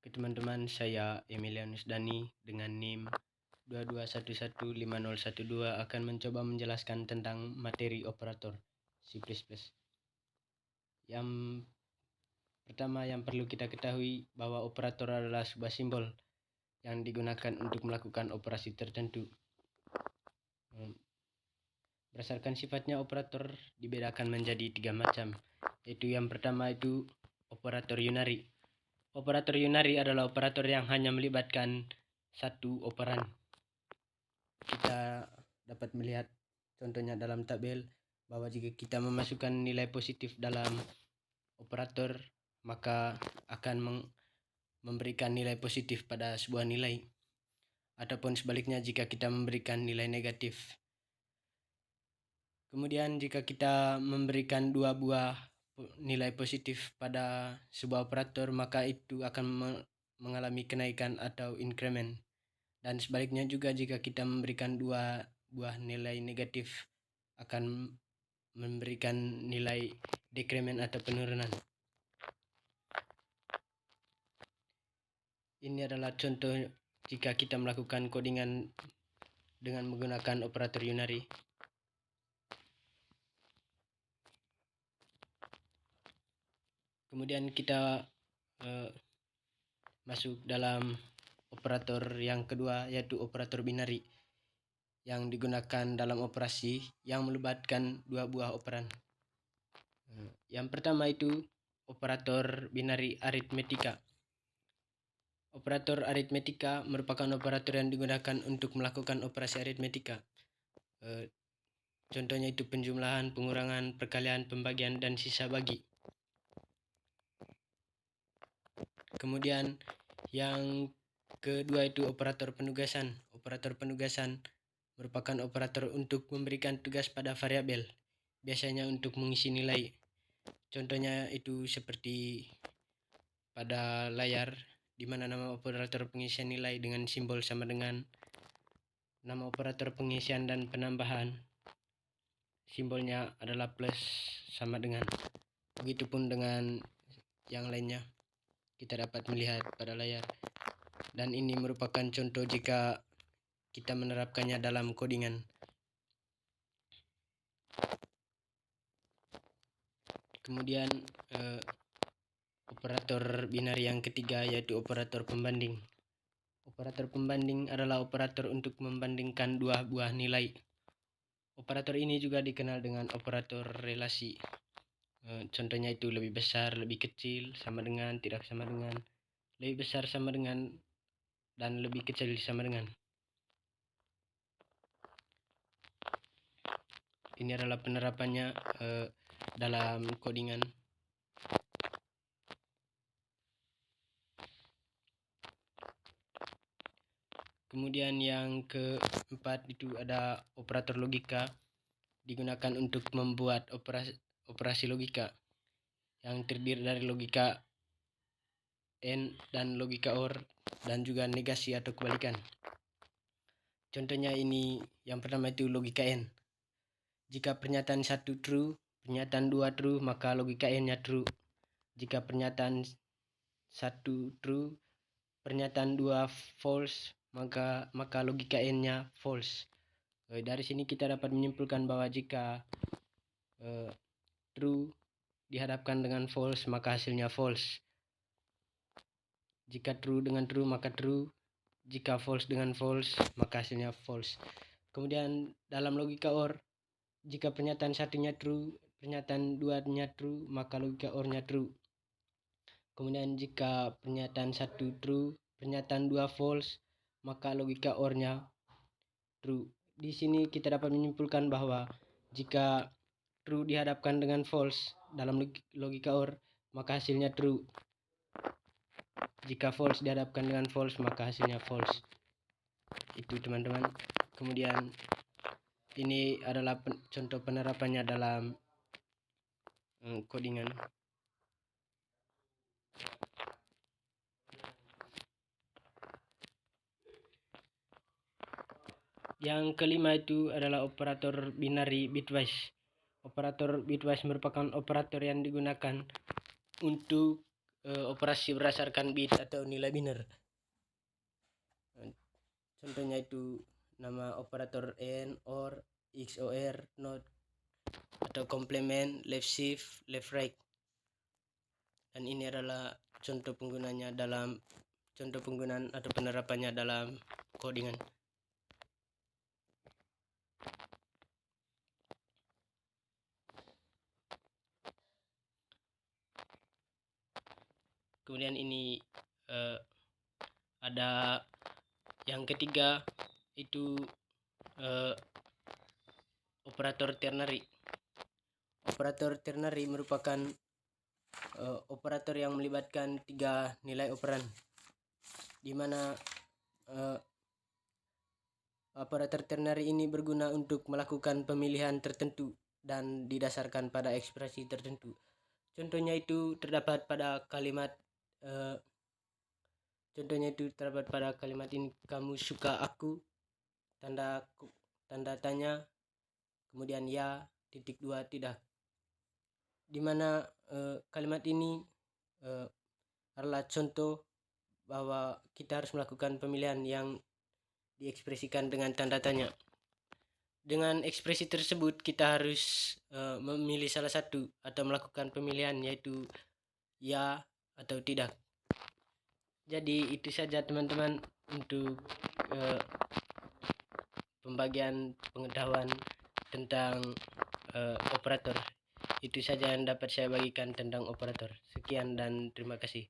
Oke teman-teman, saya Emilianus Dani dengan NIM 22115012 akan mencoba menjelaskan tentang materi operator C++. Yang pertama yang perlu kita ketahui bahwa operator adalah sebuah simbol yang digunakan untuk melakukan operasi tertentu. Berdasarkan sifatnya, operator dibedakan menjadi 3 macam, yaitu yang pertama itu operator unary. Operator unary adalah operator yang hanya melibatkan satu operan. Kita dapat melihat contohnya dalam tabel bahwa jika kita memasukkan nilai positif dalam operator, maka akan memberikan nilai positif pada sebuah nilai. Ataupun sebaliknya jika kita memberikan nilai negatif. Kemudian jika kita memberikan dua buah nilai positif pada sebuah operator, maka itu akan mengalami kenaikan atau increment. Dan sebaliknya juga jika kita memberikan dua buah nilai negatif akan memberikan nilai decrement atau penurunan. Ini adalah contoh jika kita melakukan codingan dengan menggunakan operator unary. Kemudian kita masuk dalam operator yang kedua, yaitu operator binary yang digunakan dalam operasi yang melibatkan dua buah operan. Yang pertama itu operator binary aritmetika. Operator aritmetika merupakan operator yang digunakan untuk melakukan operasi aritmetika. Contohnya itu penjumlahan, pengurangan, perkalian, pembagian, dan sisa bagi. Kemudian yang kedua itu operator penugasan. Operator penugasan merupakan operator untuk memberikan tugas pada variabel, biasanya untuk mengisi nilai. Contohnya itu seperti pada layar, di mana nama operator pengisian nilai dengan simbol sama dengan nama operator pengisian dan penambahan. Simbolnya adalah plus sama dengan. Begitupun dengan yang lainnya. Kita dapat melihat pada layar. Dan ini merupakan contoh jika kita menerapkannya dalam codingan. Kemudian operator binary yang ketiga yaitu operator pembanding. Operator pembanding adalah operator untuk membandingkan dua buah nilai. Operator ini juga dikenal dengan operator relasi. Contohnya itu lebih besar, lebih kecil, sama dengan, tidak sama dengan, lebih besar sama dengan, dan lebih kecil sama dengan. Ini adalah penerapannya dalam codingan. Kemudian yang keempat itu ada operator logika, digunakan untuk membuat operasi logika yang terdiri dari logika AND dan logika OR dan juga negasi atau kebalikan. Contohnya ini yang pertama itu logika AND. Jika pernyataan 1 true, pernyataan 2 true, maka logika AND-nya true. Jika pernyataan 1 true, pernyataan 2 false, maka logika AND-nya false. Dari sini kita dapat menyimpulkan bahwa jika true dihadapkan dengan false, maka hasilnya false. Jika true dengan true, maka true. Jika false dengan false, maka hasilnya false. Kemudian dalam logika OR, jika pernyataan satunya true, pernyataan 2-nya true, maka logika OR-nya true. Kemudian jika pernyataan 1 true, pernyataan 2 false, maka logika OR-nya true. Di sini kita dapat menyimpulkan bahwa jika true dihadapkan dengan false dalam logika OR, maka hasilnya true. Jika false dihadapkan dengan false, maka hasilnya false. Itu teman-teman. Kemudian ini adalah contoh penerapannya dalam codingan. Yang kelima itu adalah operator binary bitwise. Operator bitwise merupakan operator yang digunakan untuk operasi berdasarkan bit atau nilai biner. Contohnya itu nama operator AND, OR, XOR, NOT, atau komplement, left shift, left right. Dan ini adalah contoh penggunaan atau penerapannya dalam codingan. Kemudian ini ada yang ketiga, itu operator ternary. Operator ternary merupakan operator yang melibatkan 3 nilai operan, di mana operator ternary ini berguna untuk melakukan pemilihan tertentu dan didasarkan pada ekspresi tertentu. Contohnya itu terdapat pada kalimat ini, kamu suka aku, tanda tanya, kemudian ya, titik 2 tidak. Dimana kalimat ini adalah contoh bahwa kita harus melakukan pemilihan yang diekspresikan dengan tanda tanya. Dengan ekspresi tersebut kita harus memilih salah satu atau melakukan pemilihan, yaitu ya atau tidak. Jadi itu saja teman-teman untuk pembagian pengetahuan tentang operator. Itu saja yang dapat saya bagikan tentang operator. Sekian dan terima kasih.